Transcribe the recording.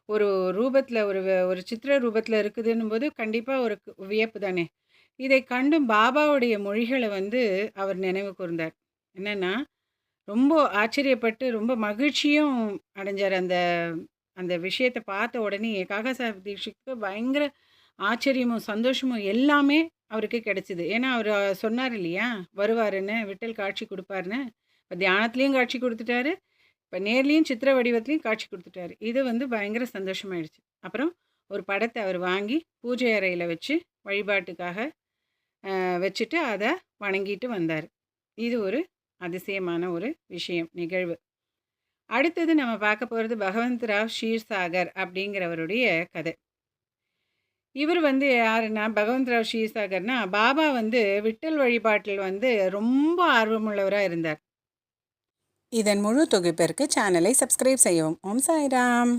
ஒரு ரூபத்தில ஒரு சித்திர ரூபத்தில இருக்குதுன்னும்போது கண்டிப்பா ஒரு வியப்பு தானே! இதை கண்டும் பாபாவுடைய மொழிகள வந்து அவர் நினைவு கூர்ந்தார். என்னன்னா, ரொம்ப ஆச்சரியப்பட்டு ரொம்ப மகிழ்ச்சியும் அடைஞ்சாரு. அந்த அந்த விஷயத்த பார்த்த உடனே காகா சாஹிப் தீக்ஷித்துக்கு பயங்கர ஆச்சரியமும், சந்தோஷமும் எல்லாமே அவருக்கு கிடைச்சது. ஏன்னா, அவரு சொன்னாரு இல்லையா? வருவாருன்னு, விட்டல் காட்சி குடுப்பாருன்னு. இப்ப தியானத்திலயும் காட்சி குடுத்துட்டாரு. இப்ப நேர்லயும் சித்திர வடிவத்திலயும் காட்சி குடுத்துட்டாரு. இது வந்து பயங்கர சந்தோஷமாயிடுச்சு. அப்புறம் ஒரு படத்த அவர் வாங்கி பூஜை அறையில வச்சு வழிபாட்டுக்காக வச்சுட்டு அத வணங்கிட்டு வந்தாரு. இது ஒரு அதிசயமான ஒரு விஷயம், நிகழ்வு. அடுத்தது நம்ம பார்க்க போறது பகவந்த் ராவ் ஷீர்சாகர் அப்படிங்கிறவருடைய கதை. இவர் வந்து யாருன்னா, பகவந்த் ராவ் ஷீர்சாகர்னா, பாபா வந்து விட்டல் வழிபாட்டில் வந்து ரொம்ப ஆர்வமுள்ளவரா இருந்தார். இதன் முழு தொகுப்பிற்கு சேனலை சப்ஸ்கிரைப் செய்யவும். ஓம் சாய்ராம்.